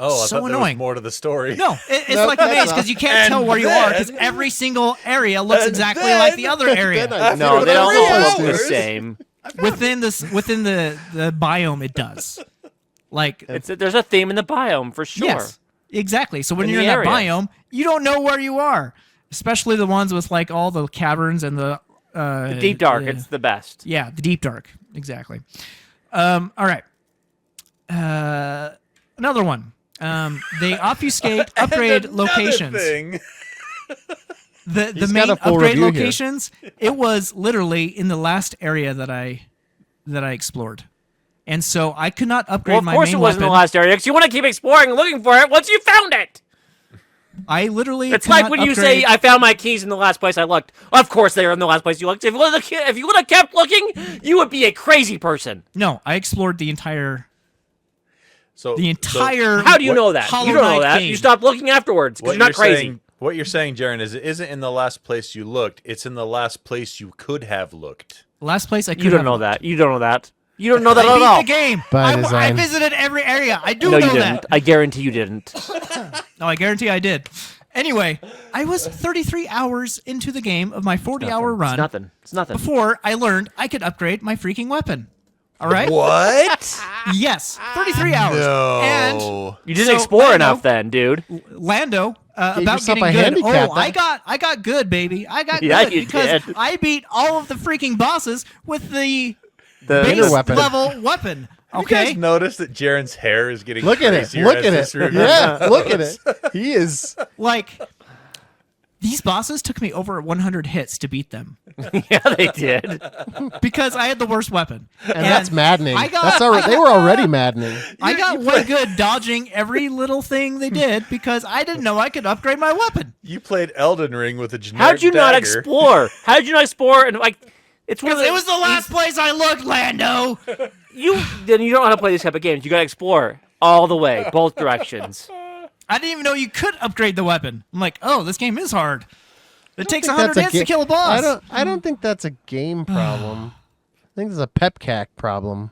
Oh, I So thought there annoying. was more to the story. No, it's Nope, like a that's maze not. because you can't And tell where you are because then- every single area looks and exactly then- like the other area. No, they don't 3 all look the hours. same. within the biome, it does. Like There's a theme in the biome for sure. yes, exactly. So when In you're in the that area. biome, you don't know where you are, especially the ones with like all the caverns and the Deep dark. uh, It's the best. Yeah, the deep dark. Exactly. All right. Another one. They obfuscate upgrade And another locations. thing. The He's main got a full upgrade review here. locations. It was literally in the last area that I explored, and so I could not upgrade Well, of my course main it wasn't weapon. the last area because you want to keep exploring and looking for it once you found it. I literally. It's could like not when you upgrade- say, "I found my keys in the last place I looked." Of course, they are in the last place you looked. If you would have kept looking, you would be a crazy person. No, I explored the entire. So How do you know that? Hollow You don't know Knight that. game. You stopped looking afterwards because what you're not crazy. saying, what you're saying, Jarron, is it isn't in the last place you looked. It's in the last place you could have looked. Last place I could. You don't have know looked. that. You don't know that. You don't know that I at beat all. the game. By I design. visited every area. I do No, know you that. didn't. I guarantee you didn't. No, I guarantee I did. Anyway, I was 33 hours into the game of my 40-hour run It's nothing. It's nothing. before I learned I could upgrade my freaking weapon. All right? What? Yes, 33 hours. And No. You didn't So, explore Lando- enough then, dude. Lando, about yourself getting a good. handicap, Oh, then. I got good, baby. I got Yeah, good you because did. I beat all of the freaking bosses with the The base weapon. level weapon. You Okay? guys notice that Jarron's hair is getting Look at it. crazier Look as at this it. room- Yeah, look at it. He is. Like, these bosses took me over 100 hits to beat them yeah, they did. because I had the worst weapon. And that's maddening. I got- That's already, they were already maddening. I got way good dodging every little thing they did because I didn't know I could upgrade my weapon. You played Elden Ring with a generic How'd you not dagger. explore? How did you not explore? And like, it's one of Because the, it was the last place I looked, Lando. Then you don't know how to play these type of games. You gotta explore all the way, both directions. I didn't even know you could upgrade the weapon. I'm like, oh, this game is hard. It takes think 100 that's a hits to ga- kill a boss. I don't think that's a game problem. I think it's a pepcac problem.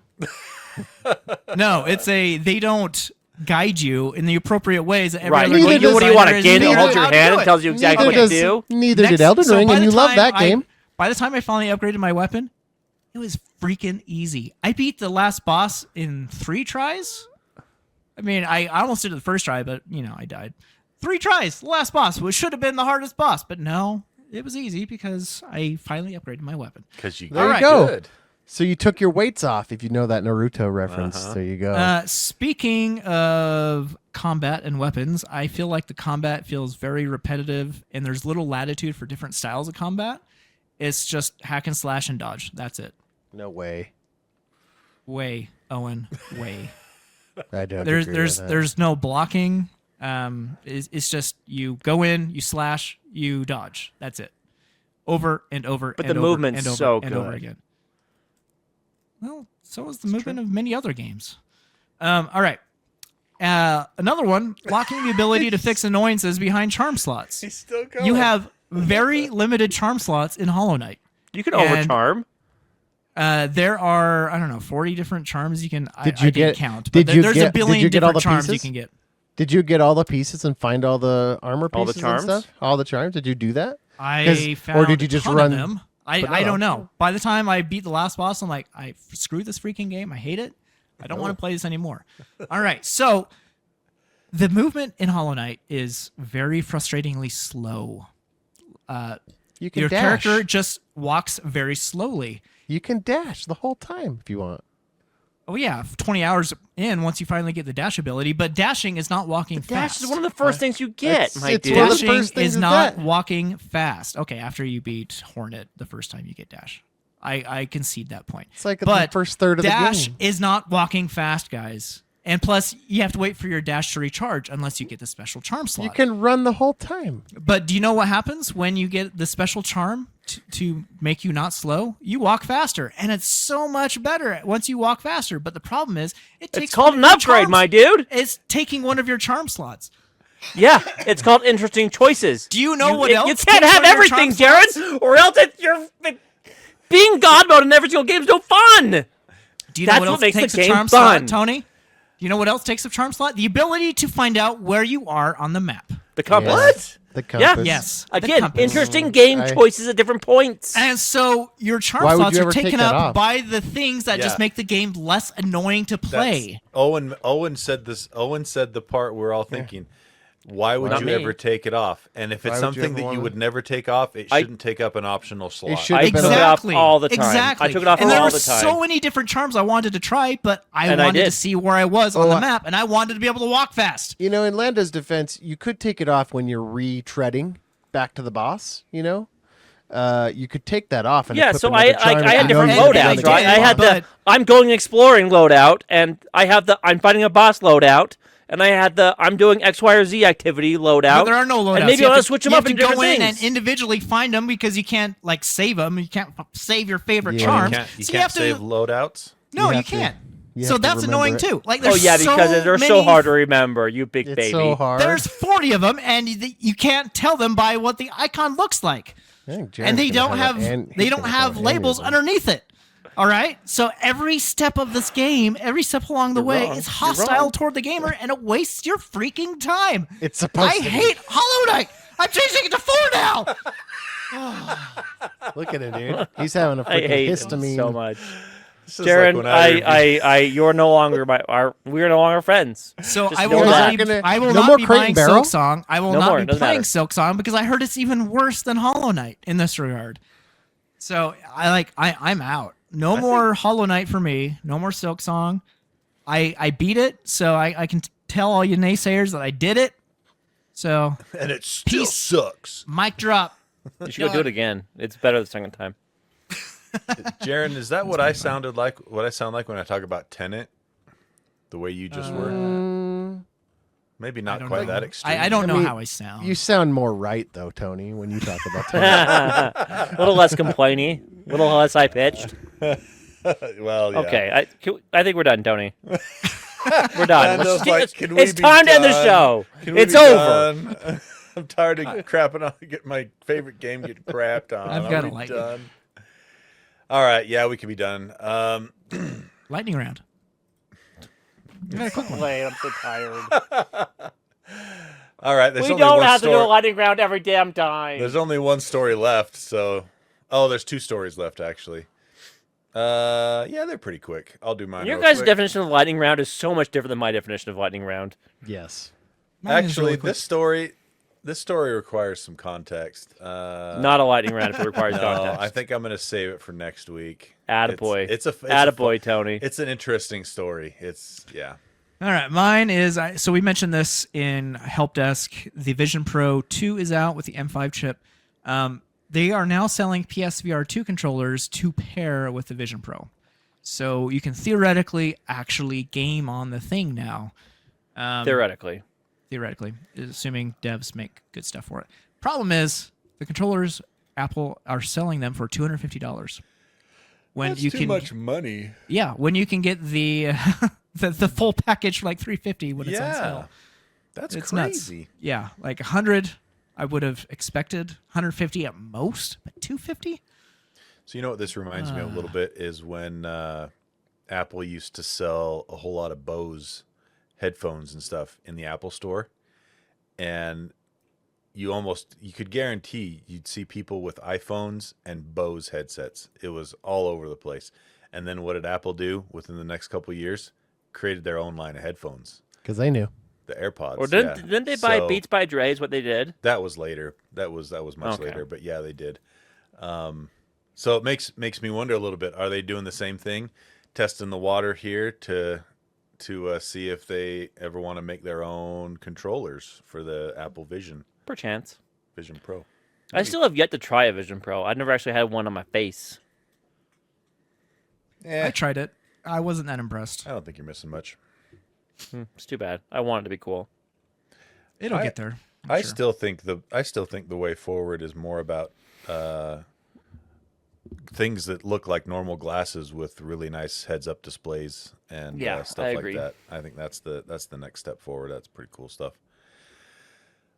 No, they don't guide you in the appropriate ways. That every Right. other Neither game does- What do you want? A designer is game that figuring holds out your how to hand do and it. tells you exactly what to do? Neither Next- did Elden so Ring, by and the you love time that game. By the time I finally upgraded my weapon, it was freaking easy. I beat the last boss in 3 tries. I mean, I almost did it the first try, but, I died. 3 tries, the last boss, which should have been the hardest boss, but no, it was easy because I finally upgraded my weapon. Because you There you got go. good. So you took your weights off, if you know that Naruto reference. There you go. Speaking of combat and weapons, I feel like the combat feels very repetitive, and there's little latitude for different styles of combat. It's just hack and slash and dodge. That's it. No way. Way, Owen, way. I don't. there's agree there's with that. there's no blocking. It's just you go in, you slash, you dodge. That's it. Over and over. But and the over movement's and over so and over good. again. Well, so is the movement of many other games. All right. Another one, locking the ability to fix annoyances behind charm slots. He's still going. You have very limited charm slots in Hollow Knight. You can And- overcharm. There are, I don't know, 40 different charms you can. I didn't count. Did But you there's get, a billion did you get all different the charms pieces? you can get. Did you get all the pieces and find all the armor All the pieces charms? and stuff? All the charms? Did you do that? I found or did you just a ton run of them. but I not don't all. know. By the time I beat the last boss, I'm like, screw this freaking game. I hate it. I don't want to play this anymore. All right, so the movement in Hollow Knight is very frustratingly slow. You can Your dash. character just walks very slowly. You can dash the whole time if you want. Oh yeah, 20 hours in once you finally get the dash ability, but dashing is not walking Dash fast. is one of the first things you get, my it's dude. one of the Dashing first things is is not that. walking fast. Okay, after you beat Hornet the first time you get dash. I concede that point. It's like But the first third of the dash game. is not walking fast, guys. And plus, you have to wait for your dash to recharge unless you get the special charm slot. You can run the whole time. But do you know what happens when you get the special charm to make you not slow? You walk faster, and it's so much better once you walk faster. But the problem is, it takes It's called one an of your upgrade, charms- my dude. It's taking one of your charm slots. Yeah, it's called interesting choices. Do you know what else You can't takes have one of your everything, charm slots? Jaron, or else being God mode in every single game is no fun. Do you know That's what else what makes the takes a game charm fun. slot, Tony? Do you know what else takes a charm slot? The ability to find out where you are on the map. The compass. What? The compass. Yes. the Again, compass. interesting game I- choices at different points. And so your charm Why would slots you are ever take taken that up off? by the things that just Yeah. make the game less annoying to play. Owen said this. Owen said the part we're all thinking, why would Not you me. ever take it off? And if it's Why would you something ever that you wanna- would never take off, it shouldn't take up an optional slot. should I have been took it a- off Exactly. all the time. Exactly. I took it off and there all were the time. so many different charms I wanted to try, but I And I wanted to did. see where I was on the I- map, and I wanted to be able to walk fast. You know, in Landa's defense, you could take it off when you're retreading back to the boss. You know, you could take that off. And Yeah, equip so another charm I if had you different know you're gonna loadouts, get right? it I had off. but- the I'm going exploring loadout, and I have the I'm fighting a boss loadout, and I had the I'm doing X, Y, or Z activity loadout. But there are no loadouts. And maybe You I'll have to- switch them you up have in to go different in things. and individually find them because you can't like save them. You can't save your favorite Yeah. charms. You So can't have to- save loadouts. No, You you have to- can't. you So have to that's remember annoying it. too. Like, Oh there's yeah, because so they're so many- hard to remember. You big It's baby. so hard. There's 40 of them, and you can't tell them by what the icon looks like. I think Jared's And they gonna don't have an- they he's don't gonna have any of labels them. underneath it. All right, so every step of this game, every step along the way, wrong. is You're hostile wrong. toward the gamer, and it wastes your freaking time. It's supposed I to be. hate Hollow Knight. I'm changing it to 4 now. Look at it, dude. He's having a I freaking hate histamine. him so much. This is like Jaron, when you're no longer we're no longer friends. So Just I know will that. not be, I will No not more be Crate buying and Barrel? Silksong. I will No not more, be doesn't playing matter. Silksong because I heard it's even worse than Hollow Knight in this regard. So I'm out. No more Hollow Knight for me. No more Silksong. I beat it, so I can tell all you naysayers that I did it. So And it still Peace. sucks. mic drop. You should go do it again. It's better the second time. Jaron, is that what I sounded like? What I sound like when I talk about Tenet? The way you just were? Maybe not quite that extreme. I don't know mean, how I sound. You sound more right though, Tony, when you talk about that. A little less complainy, a little less high pitched. Well, yeah. Okay, I think we're done, Tony. We're done. Lando's like, "Can we It's be time to end the done? show. Can we It's be over. done? I'm tired of crapping on. Get my favorite game getting crapped on. I've Are got a we lightning. done? All right, yeah, we can be done. Lightning round. You got a quick one. Wait, I'm so tired. All right, there's We only don't one have to do a story. lightning round every damn time. There's only one story left, so there's 2 stories left actually. Yeah, they're pretty quick. I'll do mine. Your real guys' quick. definition of lightning round is so much different than my definition of lightning round. Yes. Mine is Actually, really quick. this story requires some context. Not a lightning round if it requires No, context. I think I'm going to save it for next week. Attaboy. It's a Attaboy, Tony. It's an interesting story. Yeah. All right, mine is so we mentioned this in Help Desk. The Vision Pro 2 is out with the M5 chip. They are now selling PSVR 2 controllers to pair with the Vision Pro, so you can theoretically actually game on the thing now. Theoretically. Theoretically, assuming devs make good stuff for it. Problem is, the controllers, Apple are selling them for $250. When That's you too can, much money. yeah, when you can get the the full package for like $350 when it's on sale. That's It's crazy. nuts. Yeah, like 100 I would have expected, 150 at most, but 250? So you know what this reminds me of a little bit is when Apple used to sell a whole lot of Bose headphones and stuff in the Apple store, and you could guarantee you'd see people with iPhones and Bose headsets. It was all over the place. And then what did Apple do within the next couple of years? Created their own line of headphones. Because they knew. The AirPods. Or didn't they buy Beats by Dre is what they did? That was later. That was much later, but yeah, they did. So it makes me wonder a little bit. Are they doing the same thing? Testing the water here to see if they ever want to make their own controllers for the Apple Vision. Perchance. Vision Pro. I still have yet to try a Vision Pro. I've never actually had one on my face. I tried it. I wasn't that impressed. I don't think you're missing much. It's too bad. I want it to be cool. It'll get there. I still think the way forward is more about things that look like normal glasses with really nice heads-up displays and stuff like that. I think that's the next step forward. That's pretty cool stuff.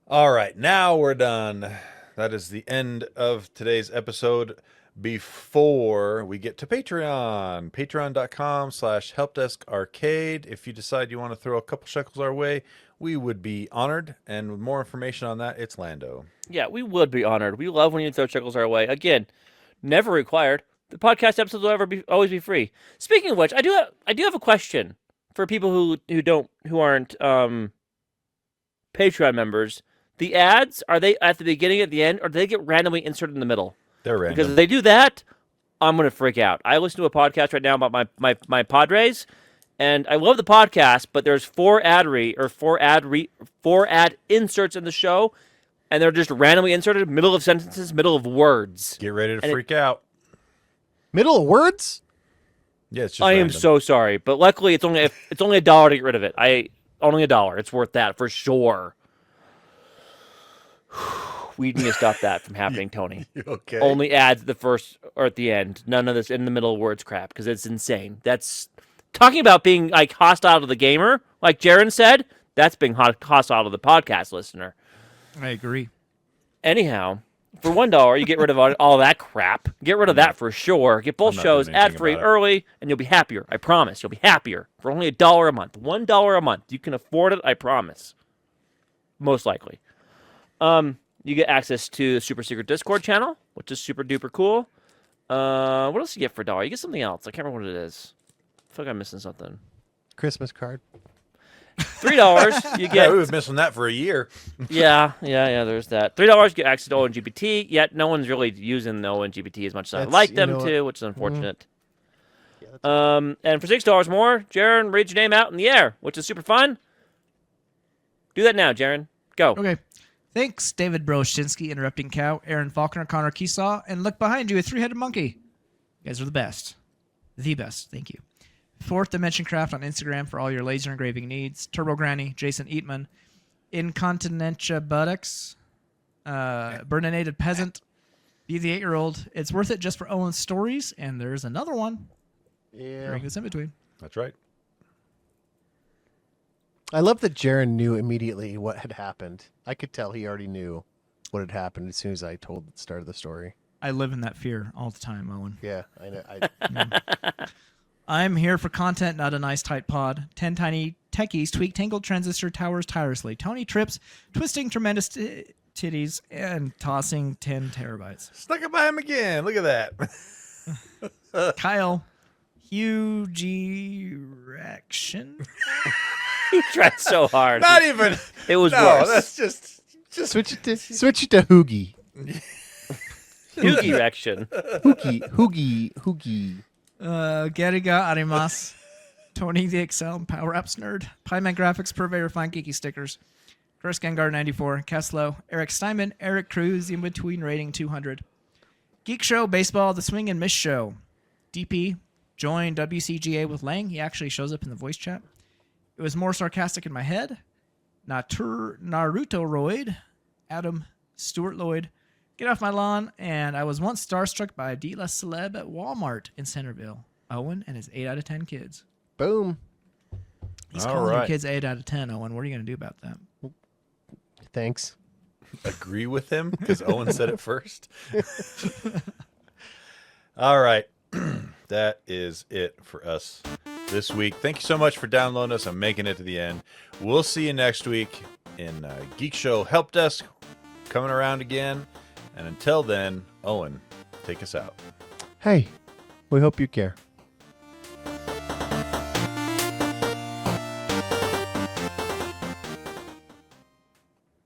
All right, now we're done. That is the end of today's episode. Before we get to Patreon, patreon.com/helpdeskarcade. If you decide you want to throw a couple shekels our way, we would be honored. And with more information on that, it's Lando. Yeah, we would be honored. We love when you throw shekels our way. Again, never required. The podcast episodes will always be free. Speaking of which, I do have a question for people who aren't Patreon members. The ads, are they at the beginning, at the end, or do they get randomly inserted in the middle? They're random. Because if they do that, I'm going to freak out. I listen to a podcast right now about my Padres, and I love the podcast, but there's four ad inserts in the show, and they're just randomly inserted middle of sentences, middle of words. Get ready to freak out. Middle of words? Yeah, it's just I random. am so sorry, but luckily it's only $1 to get rid of it. Only $1. It's worth that for sure. We need to stop that from happening, Tony. Okay. Only ads at the first or at the end. None of this in the middle words crap, because it's insane. That's talking about being like hostile to the gamer, like Jarron said. That's being hostile to the podcast listener. I agree. Anyhow, for $1, you get rid of all that crap. Get rid of that for sure. Get both shows ad-free early, and you'll be happier. I promise. You'll be happier for only $1 a month. $1 a month. You can afford it. I promise. Most likely. You get access to the super secret Discord channel, which is super duper cool. What else do you get for $1? You get something else. I can't remember what it is. I feel like I'm missing something. Christmas card. $3, you get... Yeah, we was missing that for a year. Yeah, there's that. $3, you get access to Owen GPT, yet no one's really using the Owen GPT as much as I'd like them to, which is unfortunate. And for $6 more, Jarron reads your name out in the air, which is super fun. Do that now, Jarron. Go. Okay. Thanks, David Broshinsky, Interrupting Cow, Aaron Faulkner, Connor Keesaw, and look behind you, a three-headed monkey. You guys are the best. The best. Thank you. Fourth Dimension Craft on Instagram for all your laser engraving needs. Turbo Granny, Jason Eatman, Incontinentia Buttocks, Burninated Peasant, Be the 8-year-old. It's worth it just for Owen's stories, and there's another one. Yeah. During this in between. That's right. I love that Jarron knew immediately what had happened. I could tell he already knew what had happened as soon as I started the story. I live in that fear all the time, Owen. Yeah, I know. I'm here for content, not a nice tight pod. 10 tiny techies tweak tangled transistor towers tirelessly. Tony trips, twisting tremendous titties, and tossing 10 terabytes. Snuck it by him again. Look at that. Kyle, huge erection. You tried so hard. Not even. It was no, worse. That's just switch it to Hoogie. Hoogie erection. Hoogie. Geriga Arimas. Tony the Excel Power Apps Nerd. Pieman Graphics Purveyor Fine Geeky Stickers. Chris Gengar 94. Keslow. Eric Steinman. Eric Cruz. In Between Rating 200. Geek Show Baseball The Swing and Miss Show. DP. Join WCGA with Lang. He actually shows up in the voice chat. It was more sarcastic in my head. Naruto-roid. Adam Stewart Lloyd. Get off my lawn. And I was once starstruck by a D-list celeb at Walmart in Centerville. Owen and his 8 out of 10 kids. Boom. He's calling your kids 8 out of 10, Owen. What are you going to do about that? Thanks. Agree with him because Owen said it first. All right. That is it for us this week. Thank you so much for downloading us and making it to the end. We'll see you next week in Geek Show Help Desk coming around again. And until then, Owen, take us out. Hey, we hope you care.